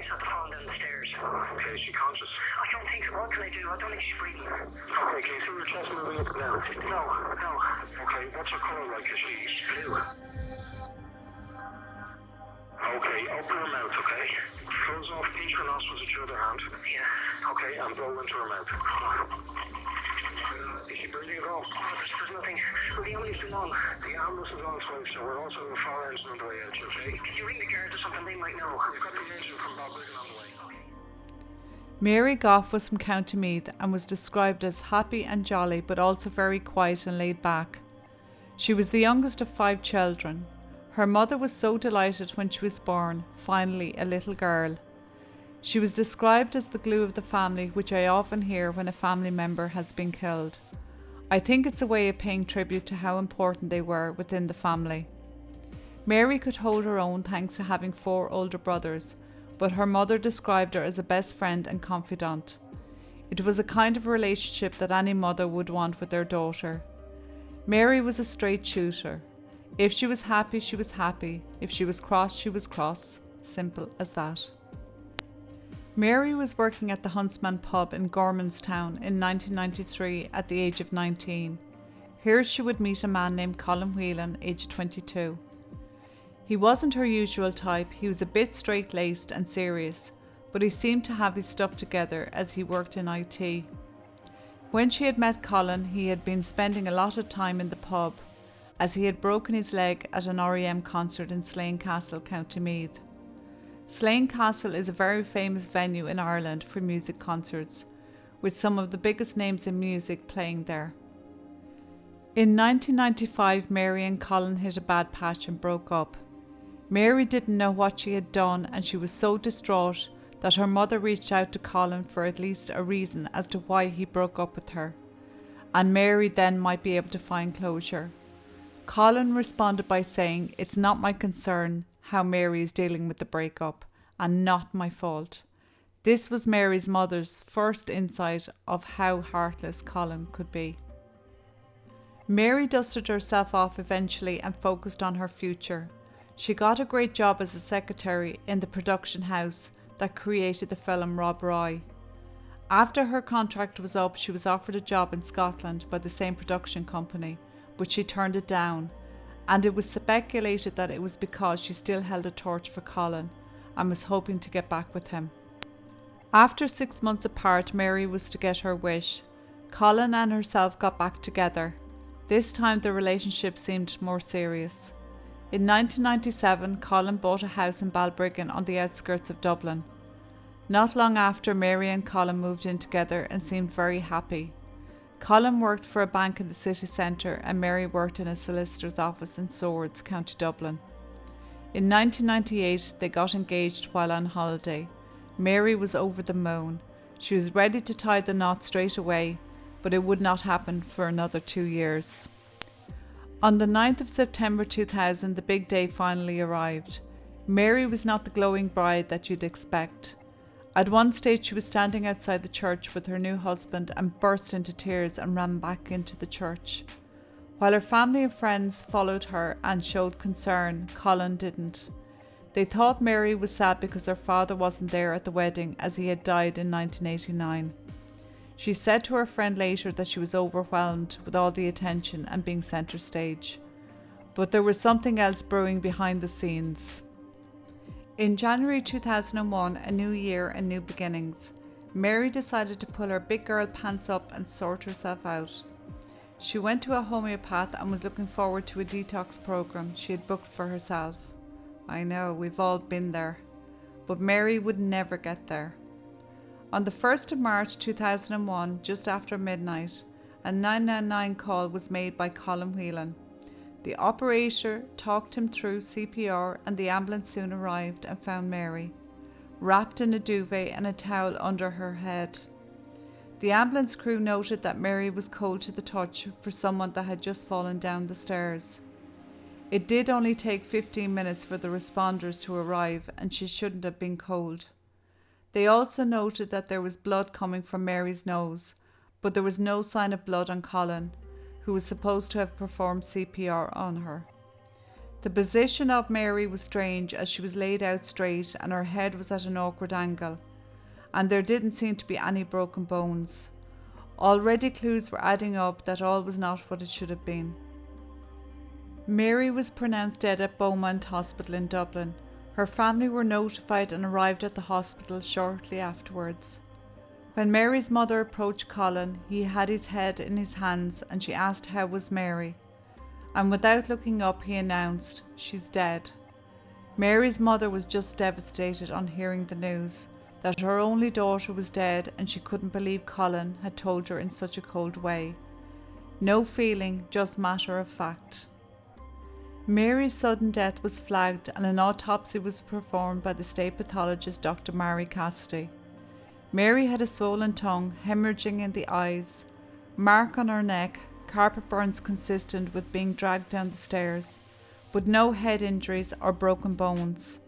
had to fall down the stairs. Okay, is she conscious? I don't think so. What can I do? I don't think she's breathing. Okay, can you see your chest moving up and down? No. Okay, what's her colour like? Is she blue? Okay, open her mouth, okay? Close off, pinch her nostrils with your other hand. Yeah. Okay, and blow into her mouth. Is she breathing at all? Oh, there's nothing. Well, the ambulance is on. The ambulance is on its way, so we're also in fire engine on the way out, okay? Can you ring the guards or something? They might know. We've got the engine from Bob Wigan on the way. Mary Goff was from County Meath and was described as happy and jolly, but also very quiet and laid back. She was the youngest of 5 children. Her mother was so delighted when she was born, finally a little girl. She was described as the glue of the family, which I often hear when a family member has been killed. I think it's a way of paying tribute to how important they were within the family. Mary could hold her own thanks to having 4 older brothers, but her mother described her as a best friend and confidant. It was a kind of relationship that any mother would want with their daughter. Mary was a straight shooter. If she was happy, she was happy. If she was cross, she was cross. Simple as that. Mary was working at the Huntsman pub in Gormanstown in 1993 at the age of 19. Here she would meet a man named Colin Whelan, aged 22. He wasn't her usual type. He was a bit straight-laced and serious, but he seemed to have his stuff together as he worked in IT. When she had met Colin, he had been spending a lot of time in the pub, as he had broken his leg at an REM concert in Slane Castle, County Meath. Slane Castle is a very famous venue in Ireland for music concerts, with some of the biggest names in music playing there. In 1995, Mary and Colin hit a bad patch and broke up. Mary didn't know what she had done, and she was so distraught that her mother reached out to Colin for at least a reason as to why he broke up with her, and Mary then might be able to find closure. Colin responded by saying, "It's not my concern how Mary is dealing with the breakup, and not my fault." This was Mary's mother's first insight of how heartless Colin could be. Mary dusted herself off eventually and focused on her future. She got a great job as a secretary in the production house that created the film Rob Roy. After her contract was up, she was offered a job in Scotland by the same production company, but she turned it down, and it was speculated that it was because she still held a torch for Colin and was hoping to get back with him. After 6 months apart, Mary was to get her wish. Colin and herself got back together. This time the relationship seemed more serious. In 1997, Colin bought a house in Balbriggan on the outskirts of Dublin. Not long after, Mary and Colin moved in together and seemed very happy. Colin worked for a bank in the city centre and Mary worked in a solicitor's office in Swords, County Dublin. In 1998, they got engaged while on holiday. Mary was over the moon. She was ready to tie the knot straight away, but it would not happen for another 2 years. On the 9th of September 2000, the big day finally arrived. Mary was not the glowing bride that you'd expect. At one stage, she was standing outside the church with her new husband and burst into tears and ran back into the church. While her family and friends followed her and showed concern, Colin didn't. They thought Mary was sad because her father wasn't there at the wedding, as he had died in 1989. She said to her friend later that she was overwhelmed with all the attention and being centre stage. But there was something else brewing behind the scenes. In January 2001, a new year and new beginnings, Mary decided to pull her big girl pants up and sort herself out. She went to a homeopath and was looking forward to a detox program she had booked for herself. I know, we've all been there. But Mary would never get there. On the 1st of March 2001, just after midnight, a 999 call was made by Colin Whelan. The operator talked him through CPR and the ambulance soon arrived and found Mary, wrapped in a duvet and a towel under her head. The ambulance crew noted that Mary was cold to the touch for someone that had just fallen down the stairs. It did only take 15 minutes for the responders to arrive and she shouldn't have been cold. They also noted that there was blood coming from Mary's nose, but there was no sign of blood on Colin, who was supposed to have performed CPR on her. The position of Mary was strange as she was laid out straight and her head was at an awkward angle, and there didn't seem to be any broken bones. Already clues were adding up that all was not what it should have been. Mary was pronounced dead at Beaumont Hospital in Dublin. Her family were notified and arrived at the hospital shortly afterwards. When Mary's mother approached Colin, he had his head in his hands and she asked how was Mary. And without looking up, he announced, "She's dead." Mary's mother was just devastated on hearing the news, that her only daughter was dead, and she couldn't believe Colin had told her in such a cold way. No feeling, just matter of fact. Mary's sudden death was flagged and an autopsy was performed by the state pathologist Dr. Mary Cassidy. Mary had a swollen tongue, hemorrhaging in the eyes, mark on her neck, carpet burns consistent with being dragged down the stairs, but no head injuries or broken bones.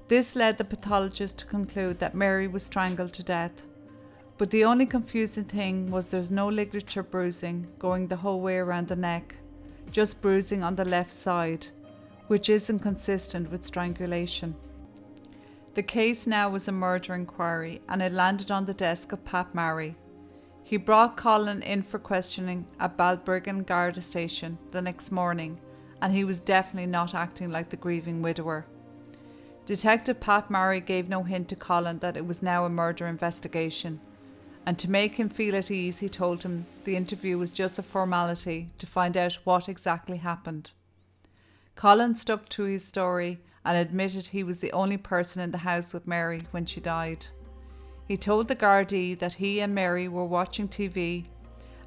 This led the pathologist to conclude that Mary was strangled to death. But the only confusing thing was there's no ligature bruising going the whole way around the neck, just bruising on the left side, which isn't consistent with strangulation. The case now was a murder inquiry and it landed on the desk of Pat Marry. He brought Colin in for questioning at Balbriggan Garda station the next morning, and he was definitely not acting like the grieving widower. Detective Pat Marry gave no hint to Colin that it was now a murder investigation, and to make him feel at ease he told him the interview was just a formality to find out what exactly happened. Colin stuck to his story and admitted he was the only person in the house with Mary when she died. He told the Gardaí that he and Mary were watching TV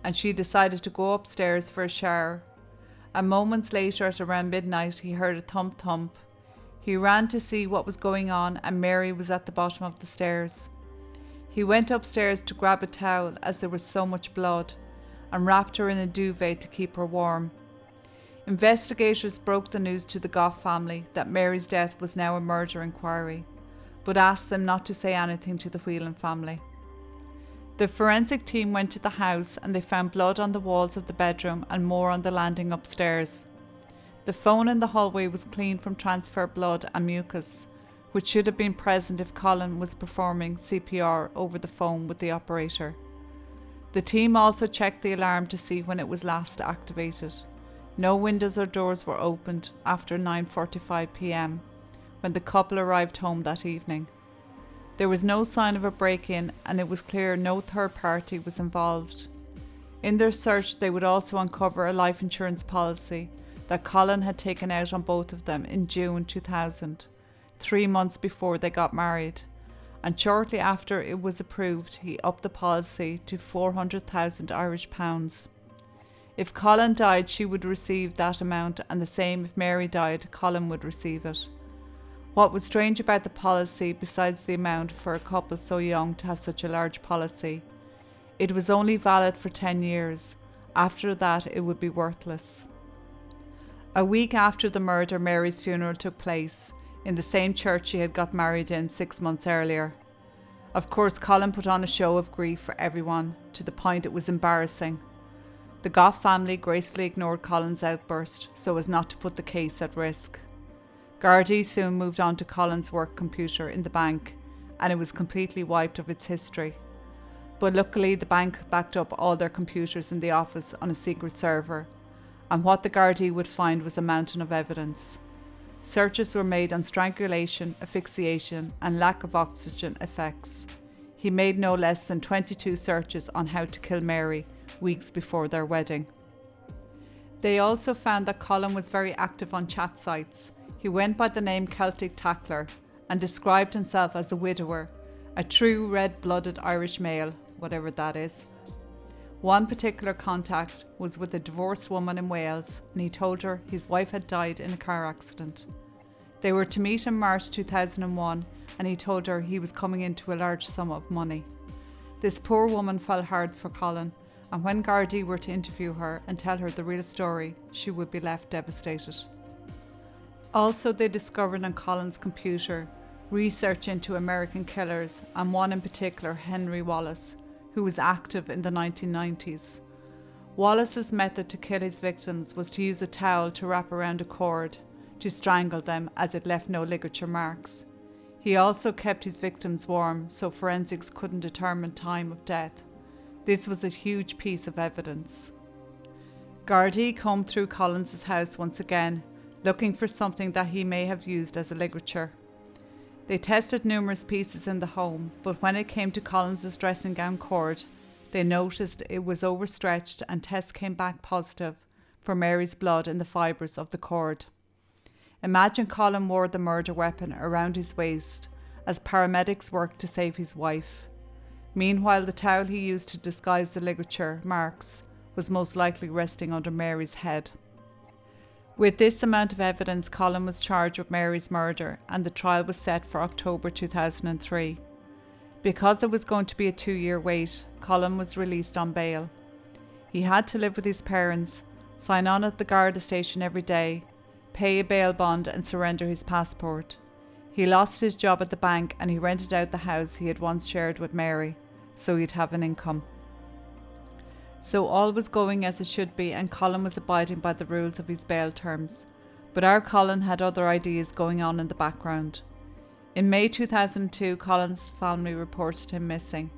and she decided to go upstairs for a shower. And moments later at around midnight he heard a thump thump. He ran to see what was going on and Mary was at the bottom of the stairs. He went upstairs to grab a towel as there was so much blood and wrapped her in a duvet to keep her warm. Investigators broke the news to the Goff family that Mary's death was now a murder inquiry, but asked them not to say anything to the Whelan family. The forensic team went to the house and they found blood on the walls of the bedroom and more on the landing upstairs. The phone in the hallway was clean from transfer blood and mucus, which should have been present if Colin was performing CPR over the phone with the operator. The team also checked the alarm to see when it was last activated. No windows or doors were opened after 9:45 p.m. when the couple arrived home that evening. There was no sign of a break-in and it was clear no third party was involved. In their search they would also uncover a life insurance policy that Colin had taken out on both of them in June 2000, 3 months before they got married, and shortly after it was approved he upped the policy to 400,000 Irish pounds. If Colin died she would receive that amount, and the same if Mary died, Colin would receive it. What was strange about the policy, besides the amount for a couple so young to have such a large policy, it was only valid for 10 years. After that it would be worthless. A week after the murder, Mary's funeral took place in the same church she had got married in 6 months earlier. Of course, Colin put on a show of grief for everyone, to the point it was embarrassing. The Goff family gracefully ignored Colin's outburst so as not to put the case at risk. Gardaí soon moved on to Colin's work computer in the bank, and it was completely wiped of its history. But luckily the bank backed up all their computers in the office on a secret server, and what the Gardaí would find was a mountain of evidence. Searches were made on strangulation, asphyxiation and lack of oxygen effects. He made no less than 22 searches on how to kill Mary weeks before their wedding. They also found that Colin was very active on chat sites. He went by the name Celtic Tackler and described himself as a widower, a true red-blooded Irish male, whatever that is. One particular contact was with a divorced woman in Wales, and he told her his wife had died in a car accident. They were to meet in March 2001, and he told her he was coming into a large sum of money. This poor woman fell hard for Colin, and when Gardaí were to interview her and tell her the real story, she would be left devastated. Also, they discovered on Colin's computer research into American killers, and one in particular, Henry Wallace, who was active in the 1990s. Wallace's method to kill his victims was to use a towel to wrap around a cord, to strangle them as it left no ligature marks. He also kept his victims warm so forensics couldn't determine time of death. This was a huge piece of evidence. Gardaí combed through Collins's house once again, looking for something that he may have used as a ligature. They tested numerous pieces in the home, but when it came to Collins's dressing gown cord, they noticed it was overstretched and tests came back positive for Mary's blood in the fibres of the cord. Imagine Colin wore the murder weapon around his waist as paramedics worked to save his wife. Meanwhile, the towel he used to disguise the ligature marks was most likely resting under Mary's head. With this amount of evidence, Colin was charged with Mary's murder and the trial was set for October 2003. Because it was going to be a 2-year wait, Colin was released on bail. He had to live with his parents, sign on at the Garda station every day, pay a bail bond and surrender his passport. He lost his job at the bank and he rented out the house he had once shared with Mary, so he'd have an income. So all was going as it should be and Colin was abiding by the rules of his bail terms. But our Colin had other ideas going on in the background. In May 2002, Colin's family reported him missing.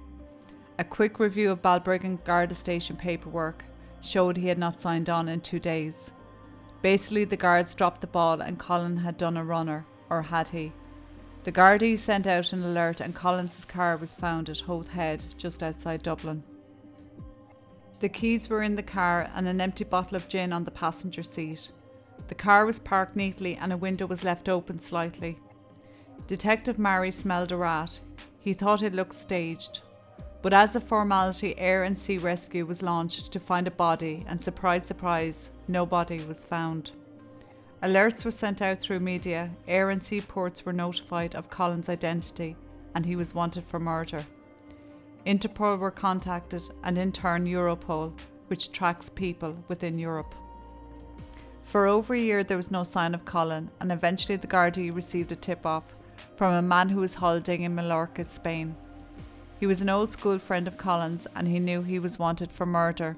A quick review of Balbriggan Garda station paperwork showed he had not signed on in 2 days. Basically, the guards dropped the ball and Colin had done a runner, or had he? The Gardaí sent out an alert and Colin's car was found at Howth Head, just outside Dublin. The keys were in the car and an empty bottle of gin on the passenger seat. The car was parked neatly and a window was left open slightly. Detective Murray smelled a rat. He thought it looked staged. But as a formality, Air and Sea Rescue was launched to find a body and surprise, surprise, no body was found. Alerts were sent out through media. Air and Sea ports were notified of Colin's identity and he was wanted for murder. Interpol were contacted and in turn Europol, which tracks people within Europe. For over a year there was no sign of Colin and eventually the Gardaí received a tip-off from a man who was holidaying in Mallorca, Spain. He was an old school friend of Colin's and he knew he was wanted for murder.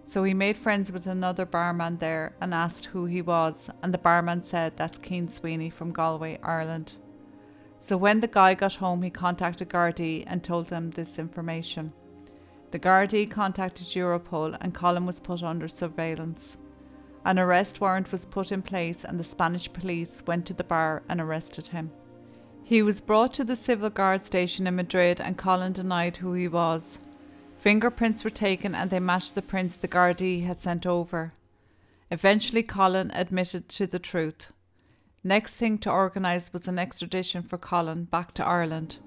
So he made friends with another barman there and asked who he was and the barman said that's Cian Sweeney from Galway, Ireland. So when the guy got home he contacted Gardaí and told them this information. The Gardaí contacted Europol and Colin was put under surveillance. An arrest warrant was put in place and the Spanish police went to the bar and arrested him. He was brought to the civil guard station in Madrid and Colin denied who he was. Fingerprints were taken and they matched the prints the Gardaí had sent over. Eventually Colin admitted to the truth. Next thing to organise was an extradition for Colin back to Ireland.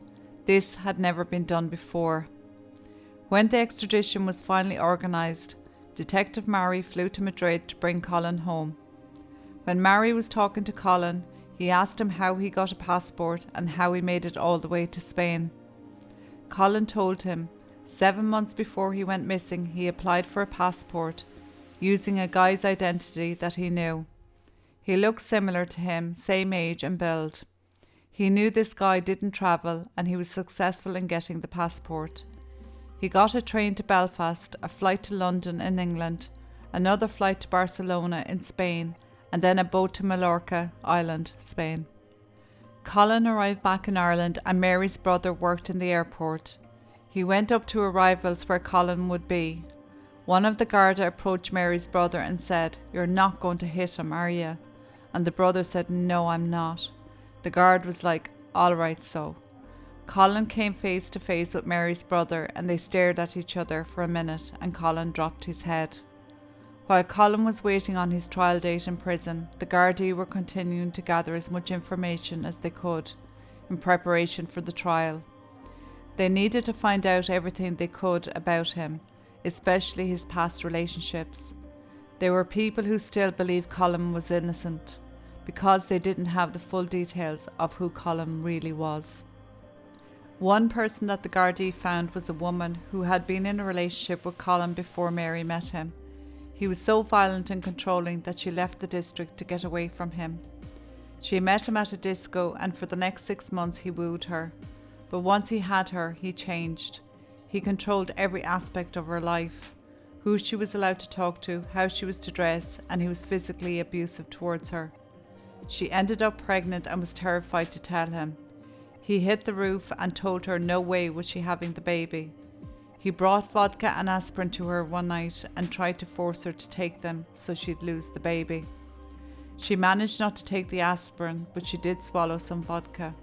This had never been done before. When the extradition was finally organised, Detective Murray flew to Madrid to bring Colin home. When Murray was talking to Colin, he asked him how he got a passport and how he made it all the way to Spain. Colin told him 7 months before he went missing he applied for a passport using a guy's identity that he knew. He looked similar to him, same age and build. He knew this guy didn't travel and he was successful in getting the passport. He got a train to Belfast, a flight to London in England, another flight to Barcelona in Spain, and then a boat to Mallorca Island, Spain. Colin arrived back in Ireland and Mary's brother worked in the airport. He went up to arrivals where Colin would be. One of the Garda approached Mary's brother and said, "You're not going to hit him, are you?" And the brother said, "No, I'm not." The guard was like, "All right, so." Colin came face to face with Mary's brother and they stared at each other for a minute and Colin dropped his head. While Colin was waiting on his trial date in prison, the Gardaí were continuing to gather as much information as they could in preparation for the trial. They needed to find out everything they could about him, especially his past relationships. There were people who still believed Colin was innocent because they didn't have the full details of who Colin really was. One person that the Gardaí found was a woman who had been in a relationship with Colin before Mary met him. He was so violent and controlling that she left the district to get away from him. She met him at a disco and for the next 6 months he wooed her. But once he had her, he changed. He controlled every aspect of her life. Who she was allowed to talk to, how she was to dress, and he was physically abusive towards her. She ended up pregnant and was terrified to tell him. He hit the roof and told her no way was she having the baby. He brought vodka and aspirin to her one night and tried to force her to take them so she'd lose the baby. She managed not to take the aspirin, but she did swallow some vodka.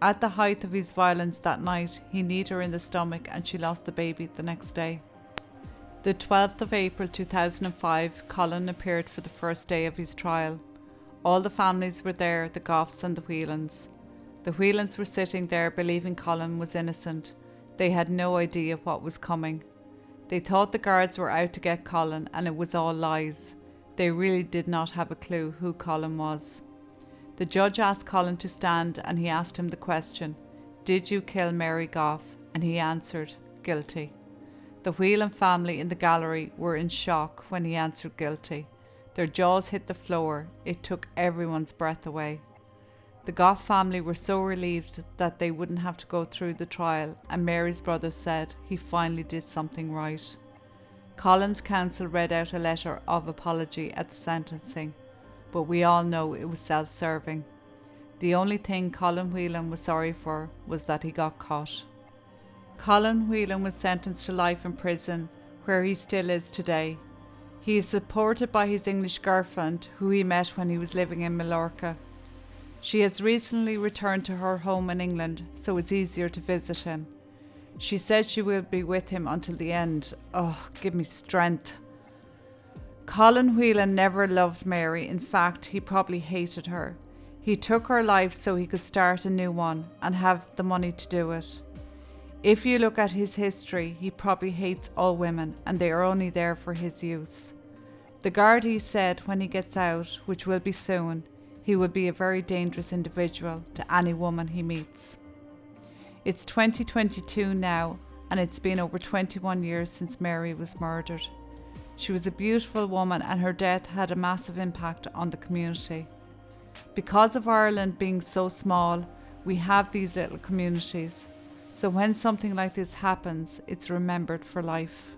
At the height of his violence that night, he kneed her in the stomach and she lost the baby the next day. The 12th of April 2005, Colin appeared for the first day of his trial. All the families were there, the Goffs and the Whelans. The Whelans were sitting there believing Colin was innocent. They had no idea what was coming. They thought the guards were out to get Colin and it was all lies. They really did not have a clue who Colin was. The judge asked Colin to stand and he asked him the question, "Did you kill Mary Goff?" And he answered, "Guilty." The Whelan family in the gallery were in shock when he answered guilty. Their jaws hit the floor. It took everyone's breath away. The Goff family were so relieved that they wouldn't have to go through the trial, and Mary's brother said he finally did something right. Colin's counsel read out a letter of apology at the sentencing, but we all know it was self-serving. The only thing Colin Whelan was sorry for was that he got caught. Colin Whelan was sentenced to life in prison, where he still is today. He is supported by his English girlfriend, who he met when he was living in Mallorca. She has recently returned to her home in England, so it's easier to visit him. She says she will be with him until the end. Oh, give me strength. Colin Whelan never loved Mary. In fact, he probably hated her. He took her life so he could start a new one and have the money to do it. If you look at his history, he probably hates all women and they are only there for his use. The Gardaí said when he gets out, which will be soon, he will be a very dangerous individual to any woman he meets. It's 2022 now, and it's been over 21 years since Mary was murdered. She was a beautiful woman and her death had a massive impact on the community. Because of Ireland being so small, we have these little communities. So when something like this happens, it's remembered for life.